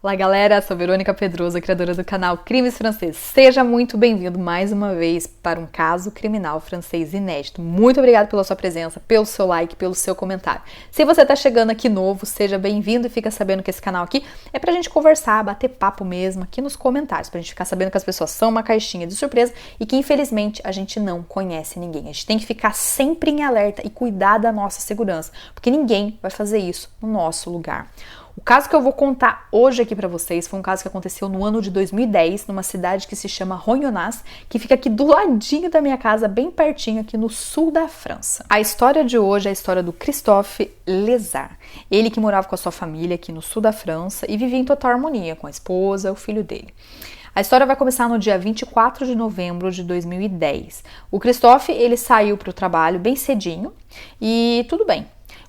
Olá galera, sou Verônica Pedroso, criadora do canal Crimes Franceses. Seja muito bem-vindo mais uma vez para um caso criminal francês inédito. Muito obrigada pela sua presença, pelo seu like, pelo seu comentário. Se você está chegando aqui novo, seja bem-vindo e fica sabendo que esse canal aqui é pra gente conversar, bater papo mesmo aqui nos comentários, pra gente ficar sabendo que as pessoas são uma caixinha de surpresa e que infelizmente a gente não conhece ninguém. A gente tem que ficar sempre em alerta e cuidar da nossa segurança, porque ninguém vai fazer isso no nosso lugar. O caso que eu vou contar hoje aqui pra vocês foi um caso que aconteceu no ano de 2010, numa cidade que se chama Rognonaz, que fica aqui do ladinho da minha casa, bem pertinho, aqui no sul da França. A história de hoje é a história do Christophe Lézard. Ele que morava com a sua família aqui no sul da França e vivia em total harmonia com a esposa, o filho dele. A história vai começar no dia 24 de novembro de 2010. O Christophe, ele saiu para o trabalho bem cedinho e tudo bem.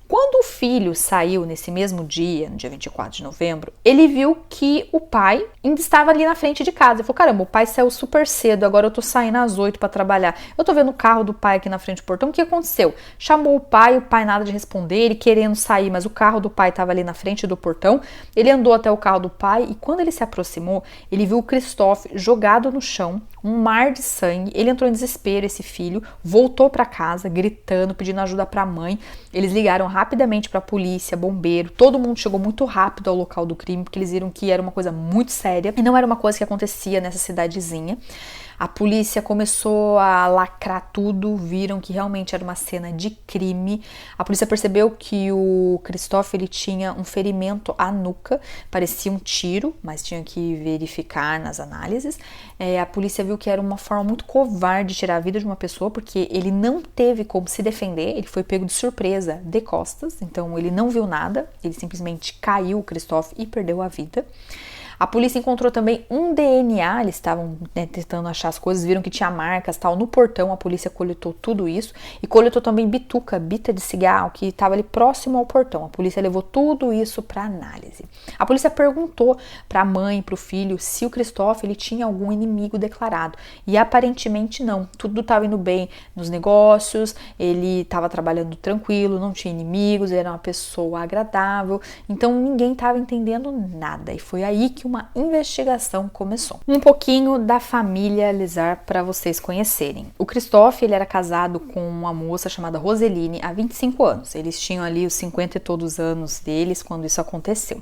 Quando o filho saiu nesse mesmo dia, no dia 24 de novembro, ele viu que o pai ainda estava ali na frente de casa. Ele falou, caramba, o pai saiu super cedo, agora eu tô saindo às 8 para trabalhar. Eu tô vendo o carro do pai aqui na frente do portão, o que aconteceu? Chamou o pai nada de responder, ele querendo sair, mas o carro do pai estava ali na frente do portão. Ele andou até o carro do pai e quando ele se aproximou, ele viu o Christophe jogado no chão, um mar de sangue. Ele entrou em desespero, esse filho, voltou para casa gritando, pedindo ajuda para a mãe. Eles ligaram rapidamente para a polícia, bombeiro, todo mundo chegou muito rápido ao local do crime, porque eles viram que era uma coisa muito séria e não era uma coisa que acontecia nessa cidadezinha. A polícia começou a lacrar tudo, viram que realmente era uma cena de crime. A polícia percebeu que o Christophe, ele tinha um ferimento à nuca, parecia um tiro, mas tinha que verificar nas análises. A polícia viu que era uma forma muito covarde de tirar a vida de uma pessoa, porque ele não teve como se defender, ele foi pego de surpresa de costas, então ele não viu nada, ele simplesmente caiu, o Christophe, e perdeu a vida. A polícia encontrou também um DNA, eles estavam tentando achar as coisas, viram que tinha marcas tal no portão, a polícia coletou tudo isso e coletou também bita de cigarro que estava ali próximo ao portão. A polícia levou tudo isso para análise. A polícia perguntou para a mãe, para o filho, se o Christophe ele tinha algum inimigo declarado e aparentemente não, tudo estava indo bem nos negócios, ele estava trabalhando tranquilo, não tinha inimigos, ele era uma pessoa agradável, então ninguém estava entendendo nada e foi aí que uma investigação começou. Um pouquinho da família Lézard para vocês conhecerem. O Christophe, ele era casado com uma moça chamada Roseline há 25 anos. Eles tinham ali os 50 e todos anos deles quando isso aconteceu.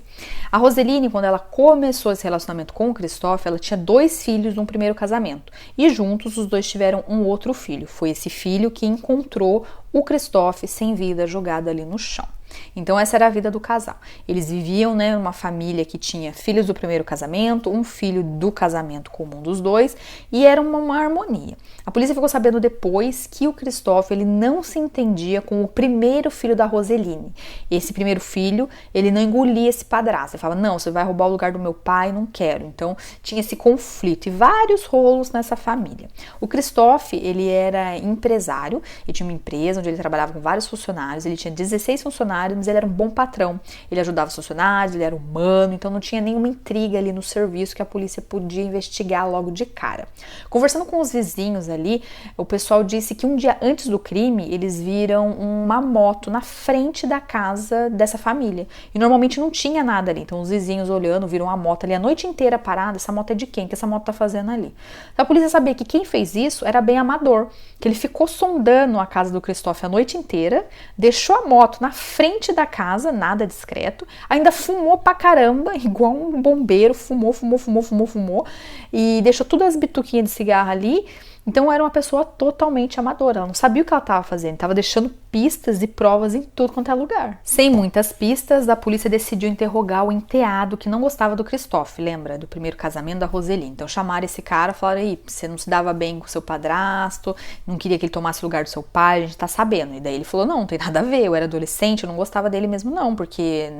A Roseline, quando ela começou esse relacionamento com o Christophe, ela tinha 2 filhos num primeiro casamento. E juntos os dois tiveram um outro filho. Foi esse filho que encontrou o Christophe sem vida, jogado ali no chão. Então essa era a vida do casal. Eles viviam, numa família que tinha filhos do primeiro casamento, um filho do casamento comum dos dois, e era uma harmonia. A polícia ficou sabendo depois que o Christophe, ele não se entendia com o primeiro filho da Roseline. Esse primeiro filho, ele não engolia esse padrasto. Ele falava, não, você vai roubar o lugar do meu pai, não quero. Então tinha esse conflito e vários rolos nessa família. O Christophe, ele era empresário, ele tinha uma empresa onde ele trabalhava com vários funcionários, ele tinha 16 funcionários, mas ele era um bom patrão, ele ajudava os funcionários, ele era humano, então não tinha nenhuma intriga ali no serviço que a polícia podia investigar logo de cara. Conversando com os vizinhos ali, o pessoal disse que um dia antes do crime, eles viram uma moto na frente da casa dessa família, e normalmente não tinha nada ali, então os vizinhos olhando, viram a moto ali a noite inteira parada, essa moto é de quem? O que essa moto tá fazendo ali? Então a polícia sabia que quem fez isso era bem amador, que ele ficou sondando a casa do Christophe a noite inteira, deixou a moto na frente da casa, nada discreto, ainda fumou pra caramba, igual um bombeiro, fumou, e deixou todas as bituquinhas de cigarro ali. Então era uma pessoa totalmente amadora, ela não sabia o que ela estava fazendo, estava deixando pistas e provas em tudo quanto é lugar. Sem muitas pistas, a polícia decidiu interrogar o enteado que não gostava do Christophe, lembra? Do primeiro casamento da Roseline. Então chamaram esse cara e falaram, aí, você não se dava bem com seu padrasto, não queria que ele tomasse o lugar do seu pai, a gente tá sabendo. E daí ele falou, não tem nada a ver, eu era adolescente, eu não gostava dele mesmo não, porque,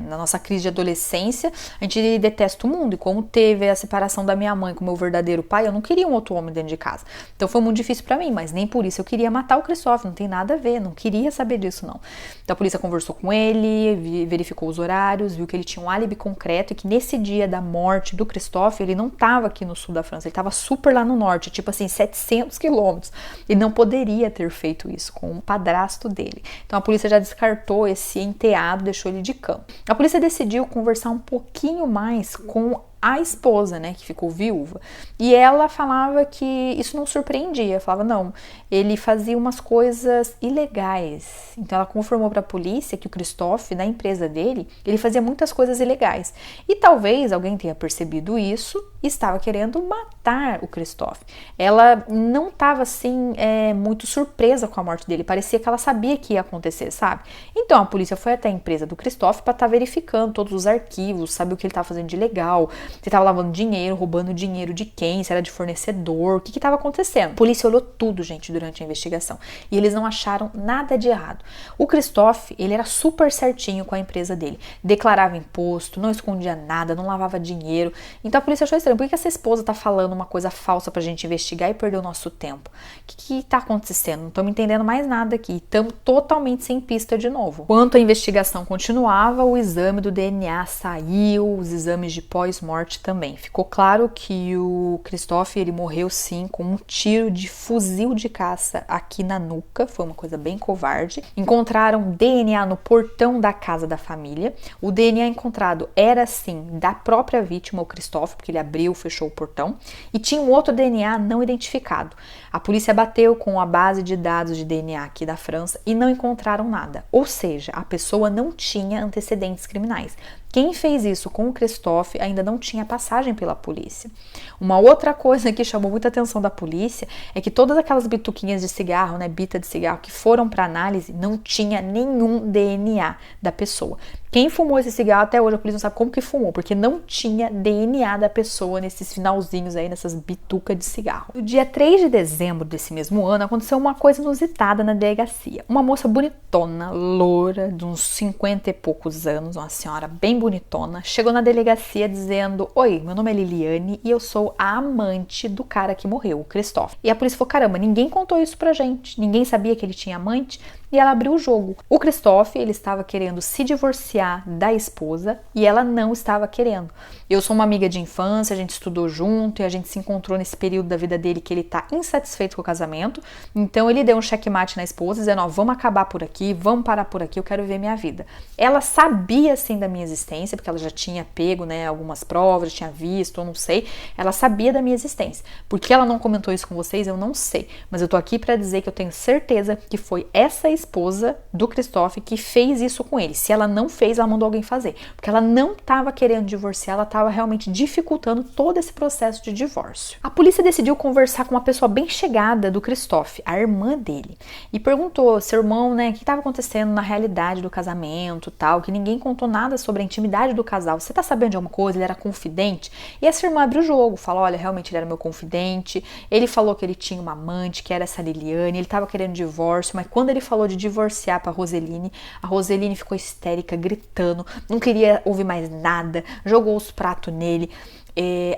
na nossa crise de adolescência, a gente detesta o mundo, e como teve a separação da minha mãe com o meu verdadeiro pai, eu não queria um outro homem dentro de casa. Então foi muito difícil pra mim, mas nem por isso eu queria matar o Christophe, não tem nada a ver, não queria saber disso não. Então a polícia conversou com ele, verificou os horários, viu que ele tinha um álibi concreto e que nesse dia da morte do Christophe, ele não estava aqui no sul da França, ele estava super lá no norte, tipo assim, 700 quilômetros. Ele não poderia ter feito isso com o padrasto dele. Então a polícia já descartou esse enteado, deixou ele de campo. A polícia decidiu conversar um pouquinho mais com a esposa, né, que ficou viúva. E ela falava que isso não surpreendia, falava, não, ele fazia umas coisas ilegais. Então ela confirmou para a polícia que o Christophe, na empresa dele, ele fazia muitas coisas ilegais. E talvez alguém tenha percebido isso e estava querendo matar o Christophe. Ela não estava, assim, muito surpresa com a morte dele, parecia que ela sabia que ia acontecer, sabe? Então a polícia foi até a empresa do Christophe para estar verificando todos os arquivos, saber o que ele estava fazendo de ilegal, se estava lavando dinheiro, roubando dinheiro de quem, se era de fornecedor, o que estava acontecendo. A polícia olhou tudo, gente, durante a investigação e eles não acharam nada de errado. O Christophe, ele era super certinho com a empresa dele, declarava imposto, não escondia nada, não lavava dinheiro. Então a polícia achou estranho, por que essa esposa tá falando uma coisa falsa pra gente investigar e perder o nosso tempo? O que tá acontecendo? Não estamos entendendo mais nada aqui, estamos totalmente sem pista de novo. Enquanto a investigação continuava, o exame do DNA saiu, os exames de pós-morte também. Ficou claro que o Christophe, ele morreu sim com um tiro de fuzil de caça aqui na nuca, foi uma coisa bem covarde. Encontraram DNA no portão da casa da família. O DNA encontrado era sim da própria vítima, o Christophe, porque ele abriu, fechou o portão, e tinha um outro DNA não identificado. A polícia bateu com a base de dados de DNA aqui da França e não encontraram nada. Ou seja, a pessoa não tinha antecedentes criminais. Quem fez isso com o Christophe ainda não tinha passagem pela polícia. Uma outra coisa que chamou muita atenção da polícia é que todas aquelas bituquinhas de cigarro, né, bita de cigarro, que foram para análise, não tinha nenhum DNA da pessoa. Quem fumou esse cigarro até hoje a polícia não sabe como que fumou, porque não tinha DNA da pessoa nesses finalzinhos aí, nessas bitucas de cigarro. No dia 3 de dezembro desse mesmo ano, aconteceu uma coisa inusitada na delegacia. Uma moça bonitona, loura, de uns 50 e poucos anos, uma senhora bem bonitona, chegou na delegacia dizendo: oi, meu nome é Liliane e eu sou a amante do cara que morreu, o Christophe. E a polícia falou: caramba, ninguém contou isso pra gente, ninguém sabia que ele tinha amante. E ela abriu o jogo. O Christophe, ele estava querendo se divorciar da esposa e ela não estava querendo. Eu sou uma amiga de infância, a gente estudou junto e a gente se encontrou nesse período da vida dele que ele tá insatisfeito com o casamento. Então ele deu um checkmate na esposa, dizendo: ó, vamos acabar por aqui, vamos parar por aqui, eu quero ver minha vida. Ela sabia sim da minha existência, porque ela já tinha pego, né, algumas provas, já tinha visto, eu não sei. Ela sabia da minha existência. Por que ela não comentou isso com vocês, eu não sei. Mas eu tô aqui pra dizer que eu tenho certeza que foi essa esposa do Christophe que fez isso com ele. Se ela não fez, ela mandou alguém fazer. Porque ela não estava querendo divorciar, ela estava realmente dificultando todo esse processo de divórcio. A polícia decidiu conversar com uma pessoa bem chegada do Christophe, a irmã dele, e perguntou: seu irmão, né, o que estava acontecendo na realidade do casamento, tal, que ninguém contou nada sobre a intimidade do casal. Você tá sabendo de alguma coisa? Ele era confidente? E essa irmã abriu o jogo, falou: olha, realmente ele era meu confidente, ele falou que ele tinha uma amante, que era essa Liliane, ele estava querendo divórcio, mas quando ele falou de divorciar para Roseline, a Roseline ficou histérica, gritando, não queria ouvir mais nada, jogou os pratos nele.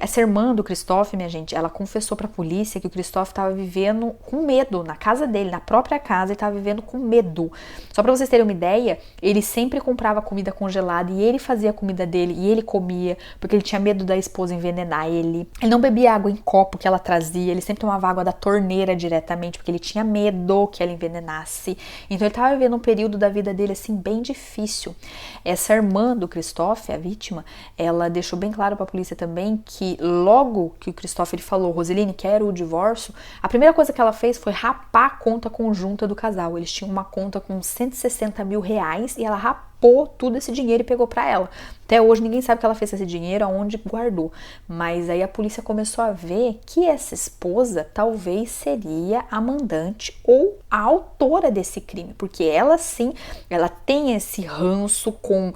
Essa irmã do Christophe, minha gente, ela confessou pra polícia que o Christophe estava vivendo com medo na casa dele, na própria casa, ele estava vivendo com medo. Só pra vocês terem uma ideia, ele sempre comprava comida congelada e ele fazia a comida dele e ele comia, porque ele tinha medo da esposa envenenar ele. Ele não bebia água em copo que ela trazia, ele sempre tomava água da torneira diretamente, porque ele tinha medo que ela envenenasse. Então ele estava vivendo um período da vida dele assim bem difícil. Essa irmã do Christophe, a vítima, ela deixou bem claro pra polícia também que logo que o Christophe ele falou: Roseline, quero o divórcio, a primeira coisa que ela fez foi rapar a conta conjunta do casal. Eles tinham uma conta com 160 mil reais e ela rapou todo esse dinheiro e pegou pra ela. Até hoje ninguém sabe o que ela fez com esse dinheiro, aonde guardou. Mas aí a polícia começou a ver que essa esposa talvez seria a mandante ou a autora desse crime, porque ela sim, ela tem esse ranço com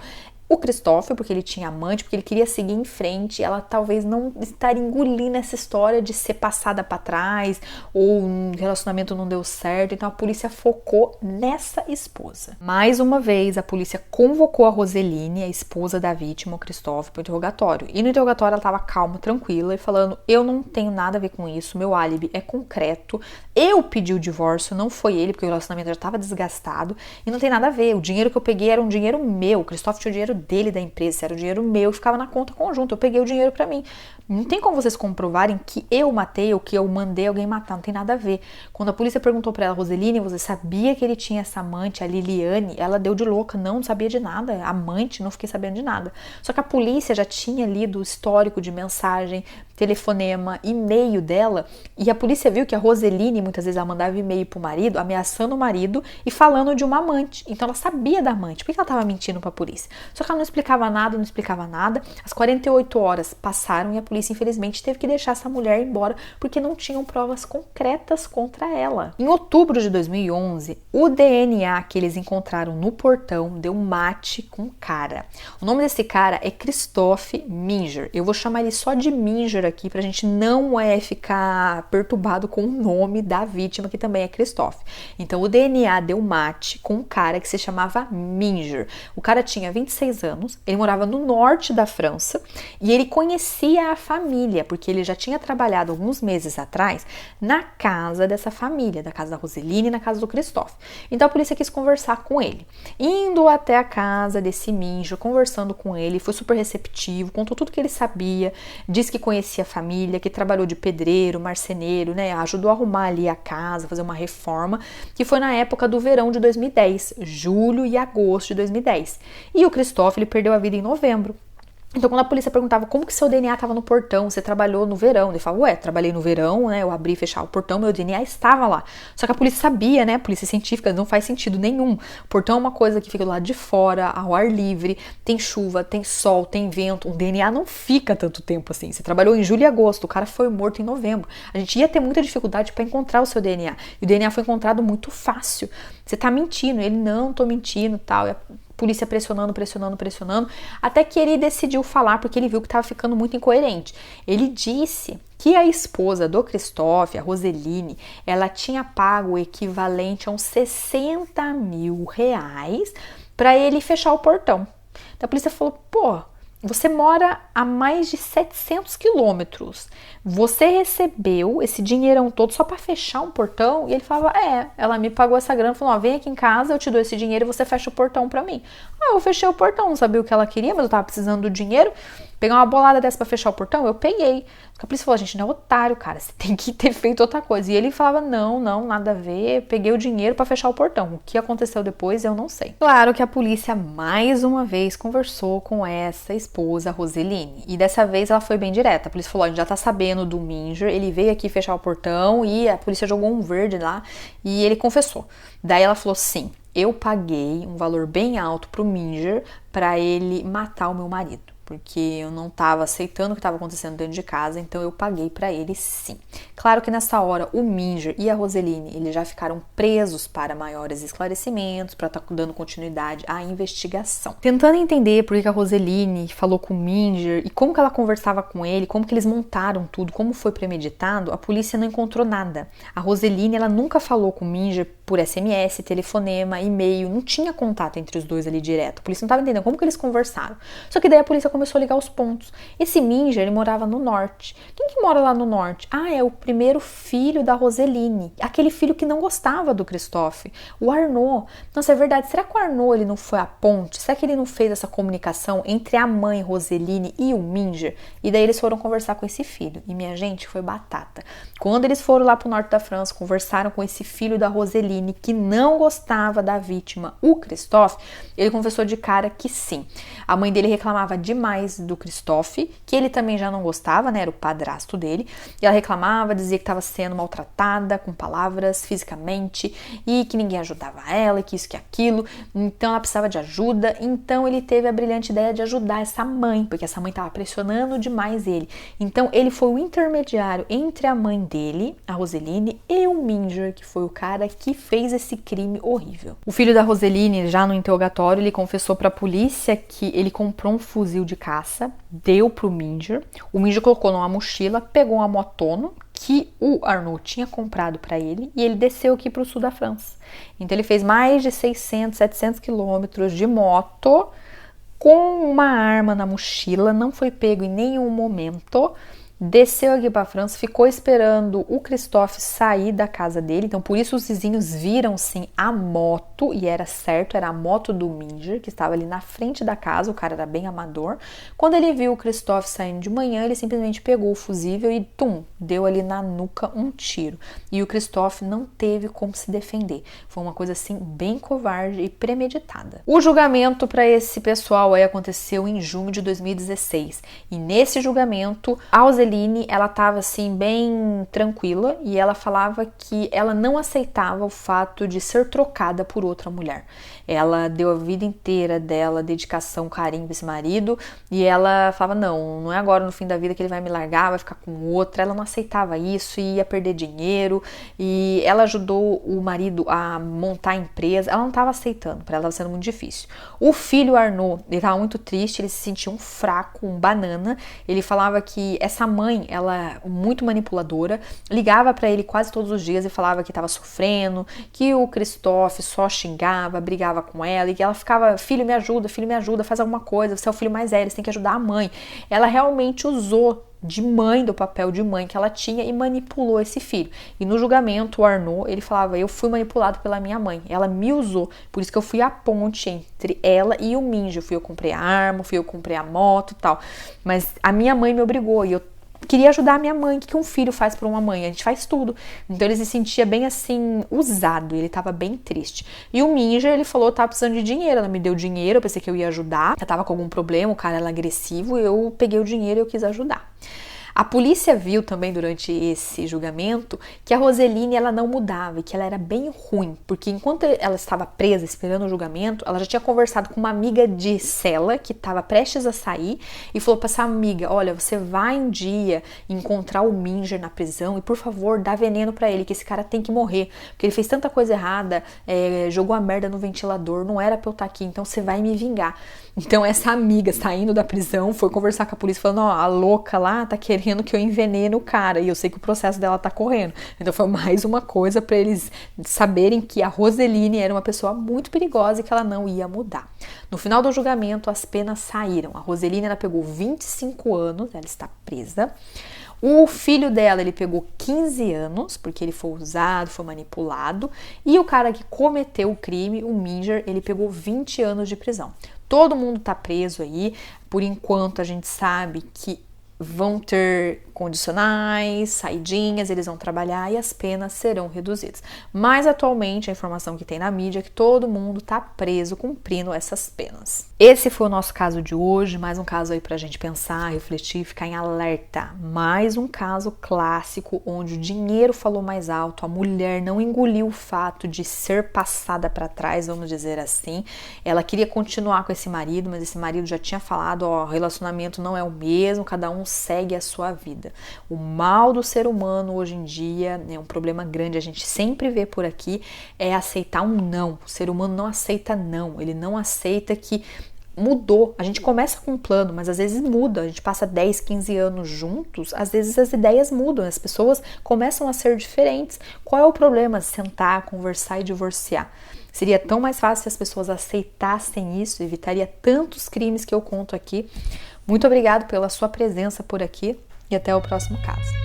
o Christophe, porque ele tinha amante, porque ele queria seguir em frente, ela talvez não estaria engolindo essa história de ser passada para trás, ou um relacionamento não deu certo, então a polícia focou nessa esposa. Mais uma vez, a polícia convocou a Roseline, a esposa da vítima, o Christophe, para o interrogatório. E no interrogatório ela estava calma, tranquila, e falando, eu não tenho nada a ver com isso, meu álibi é concreto, eu pedi o divórcio, não foi ele, porque o relacionamento já estava desgastado, e não tem nada a ver, o dinheiro que eu peguei era um dinheiro meu, o Christophe tinha o dinheiro dele da empresa, era o dinheiro meu, ficava na conta conjunta, eu peguei o dinheiro pra mim. Não tem como vocês comprovarem que eu matei ou que eu mandei alguém matar, não tem nada a ver. Quando a polícia perguntou pra ela, Roseline, você sabia que ele tinha essa amante, a Liliane? Ela deu de louca, não sabia de nada, amante, não fiquei sabendo de nada. Só que a polícia já tinha lido o histórico de mensagem, telefonema, e-mail dela, e a polícia viu que a Roseline, muitas vezes ela mandava e-mail pro marido, ameaçando o marido e falando de uma amante. Então ela sabia da amante, por que ela tava mentindo pra polícia? Só que ela não explicava nada, as 48 horas passaram e a polícia infelizmente teve que deixar essa mulher embora porque não tinham provas concretas contra ela. Em outubro de 2011, o DNA que eles encontraram no portão deu mate com o cara. O nome desse cara é Christophe Minger. Eu vou chamar ele só de Minger aqui pra gente não ficar perturbado com o nome da vítima, que também é Christophe. Então o DNA deu mate com um cara que se chamava Minger. O cara tinha 26 anos, ele morava no norte da França e ele conhecia a família, porque ele já tinha trabalhado alguns meses atrás na casa dessa família, da casa da Roseline e na casa do Christophe. Então a polícia quis conversar com ele. Indo até a casa desse Minger, conversando com ele, foi super receptivo, contou tudo que ele sabia, disse que conhecia a família, que trabalhou de pedreiro, marceneiro, né, ajudou a arrumar ali a casa, fazer uma reforma, que foi na época do verão de 2010, julho e agosto de 2010. E o Christophe, ele perdeu a vida em novembro. Então, quando a polícia perguntava como que seu DNA estava no portão, você trabalhou no verão, ele falava, trabalhei no verão, né, eu abri e fechava o portão, meu DNA estava lá. Só que a polícia sabia, né, a polícia científica, não faz sentido nenhum. O portão é uma coisa que fica do lado de fora, ao ar livre, tem chuva, tem sol, tem vento, um DNA não fica tanto tempo assim. Você trabalhou em julho e agosto, o cara foi morto em novembro. A gente ia ter muita dificuldade para encontrar o seu DNA. E o DNA foi encontrado muito fácil. Você tá mentindo, ele não tô mentindo, tal, polícia pressionando, até que ele decidiu falar, porque ele viu que estava ficando muito incoerente. Ele disse que a esposa do Christophe, a Roseline, ela tinha pago o equivalente a uns 60 mil reais para ele fechar o portão. Então a polícia falou, você mora a mais de 700 quilômetros. Você recebeu esse dinheirão todo só para fechar um portão? E ele falava, ela me pagou essa grana, falou, vem aqui em casa, eu te dou esse dinheiro e você fecha o portão para mim. Eu fechei o portão, não sabia o que ela queria, mas eu tava precisando do dinheiro. Pegar uma bolada dessa pra fechar o portão, eu peguei. A polícia falou, gente, não é otário, cara, você tem que ter feito outra coisa. E ele falava, não, nada a ver, peguei o dinheiro pra fechar o portão. O que aconteceu depois, eu não sei. Claro que a polícia, mais uma vez, conversou com essa esposa, Roseline. E dessa vez ela foi bem direta. A polícia falou, a gente já tá sabendo do Minger, ele veio aqui fechar o portão e a polícia jogou um verde lá e ele confessou. Daí ela falou, sim, eu paguei um valor bem alto pro Minger pra ele matar o meu marido, porque eu não estava aceitando o que estava acontecendo dentro de casa, então eu paguei para ele sim. Claro que nessa hora o Minger e a Roseline, eles já ficaram presos para maiores esclarecimentos, para estar dando continuidade à investigação. Tentando entender por que a Roseline falou com o Minger e como que ela conversava com ele, como que eles montaram tudo, como foi premeditado, a polícia não encontrou nada. A Roseline, ela nunca falou com o Minger por SMS, telefonema, e-mail, não tinha contato entre os dois ali direto. A polícia não estava entendendo como que eles conversaram. Só que daí a polícia começou a ligar os pontos. Esse Minger, ele morava no norte. Quem que mora lá no norte? É o primeiro filho da Roseline. Aquele filho que não gostava do Christophe. O Arnaud. Nossa, é verdade. Será que o Arnaud, ele não foi a ponte? Será que ele não fez essa comunicação entre a mãe Roseline e o Minger? E daí eles foram conversar com esse filho. E minha gente, foi batata. Quando eles foram lá pro norte da França, conversaram com esse filho da Roseline, que não gostava da vítima, o Christophe, ele confessou de cara que sim. A mãe dele reclamava demais demais do Christophe, que ele também já não gostava, né? Era o padrasto dele. E ela reclamava, dizia que estava sendo maltratada com palavras, fisicamente, e que ninguém ajudava ela, e que isso, que aquilo. Então ela precisava de ajuda. Então ele teve a brilhante ideia de ajudar essa mãe, porque essa mãe estava pressionando demais ele. Então ele foi o intermediário entre a mãe dele, a Roseline, e o Minger, que foi o cara que fez esse crime horrível. O filho da Roseline, já no interrogatório, ele confessou para a polícia que ele comprou um fuzil de caça, deu pro Minger. O Minger colocou numa mochila, pegou uma motono que o Arnaud tinha comprado para ele e ele desceu aqui para o sul da França. Então ele fez mais de 600, 700 quilômetros de moto com uma arma na mochila, não foi pego em nenhum momento. Desceu aqui para a França, ficou esperando o Christophe sair da casa dele, então por isso os vizinhos viram sim a moto, e era certo, era a moto do Minger, que estava ali na frente da casa, o cara era bem amador. Quando ele viu o Christophe saindo de manhã, ele simplesmente pegou o fusível e deu ali na nuca um tiro. E o Christophe não teve como se defender, foi uma coisa assim bem covarde e premeditada. O julgamento para esse pessoal aí aconteceu em junho de 2016, e nesse julgamento, a Roseline, ela estava assim bem tranquila e ela falava que ela não aceitava o fato de ser trocada por outra mulher. Ela deu a vida inteira dela, dedicação, carinho para esse marido, e ela falava, não é agora no fim da vida que ele vai me largar, vai ficar com outra. Ela não aceitava isso e ia perder dinheiro, e ela ajudou o marido a montar a empresa, ela não estava aceitando, para ela estava sendo muito difícil. O filho Arnaud, ele estava muito triste, ele se sentia um fraco, um banana. Ele falava que essa mãe, ela muito manipuladora, ligava para ele quase todos os dias e falava que estava sofrendo, que o Christophe só xingava, brigava com ela, e que ela ficava, filho me ajuda, faz alguma coisa, você é o filho mais velho, você tem que ajudar a mãe. Ela realmente usou de mãe, do papel de mãe que ela tinha, e manipulou esse filho. E no julgamento, o Arnaud, ele falava, eu fui manipulado pela minha mãe, ela me usou, por isso que eu fui a ponte entre ela e o Minger. Fui eu que comprei a arma, fui eu que comprei a moto e tal, mas a minha mãe me obrigou, e eu queria ajudar a minha mãe. O que um filho faz por uma mãe? A gente faz tudo. Então ele se sentia bem assim, usado, ele tava bem triste. E o Minger, ele falou, tava precisando de dinheiro, ela me deu dinheiro, eu pensei que eu ia ajudar, eu tava com algum problema, o cara era agressivo, eu peguei o dinheiro e eu quis ajudar. A polícia viu também durante esse julgamento que a Roseline, ela não mudava e que ela era bem ruim, porque enquanto ela estava presa esperando o julgamento, ela já tinha conversado com uma amiga de cela que estava prestes a sair e falou para essa amiga, olha, você vai um dia encontrar o Minger na prisão e por favor dá veneno para ele, que esse cara tem que morrer, porque ele fez tanta coisa errada, jogou a merda no ventilador, não era pra eu estar aqui, então você vai me vingar. Então essa amiga, saindo da prisão, foi conversar com a polícia falando, ó, a louca lá tá querendo que eu envenene o cara e eu sei que o processo dela tá correndo. Então foi mais uma coisa para eles saberem que a Roseline era uma pessoa muito perigosa e que ela não ia mudar. No final do julgamento, as penas saíram. A Roseline, ela pegou 25 anos, ela está presa. O filho dela, ele pegou 15 anos, porque ele foi usado, foi manipulado. E o cara que cometeu o crime, o Minger, ele pegou 20 anos de prisão. Todo mundo tá preso aí. Por enquanto, a gente sabe que vão ter condicionais, saidinhas, eles vão trabalhar e as penas serão reduzidas. Mas atualmente a informação que tem na mídia é que todo mundo tá preso cumprindo essas penas. Esse foi o nosso caso de hoje, mais um caso aí pra gente pensar, refletir, ficar em alerta. Mais um caso clássico onde o dinheiro falou mais alto, a mulher não engoliu o fato de ser passada para trás, vamos dizer assim. Ela queria continuar com esse marido, mas esse marido já tinha falado, ó, o relacionamento não é o mesmo, cada um segue a sua vida. O mal do ser humano hoje em dia é um problema grande, a gente sempre vê por aqui, é aceitar um não. O ser humano não aceita não, ele não aceita que mudou. A gente começa com um plano, mas às vezes muda, a gente passa 10, 15 anos juntos, às vezes as ideias mudam, as pessoas começam a ser diferentes. Qual é o problema? Sentar, conversar e divorciar. Seria tão mais fácil se as pessoas aceitassem isso, evitaria tantos crimes que eu conto aqui. Muito obrigado pela sua presença por aqui e até o próximo caso.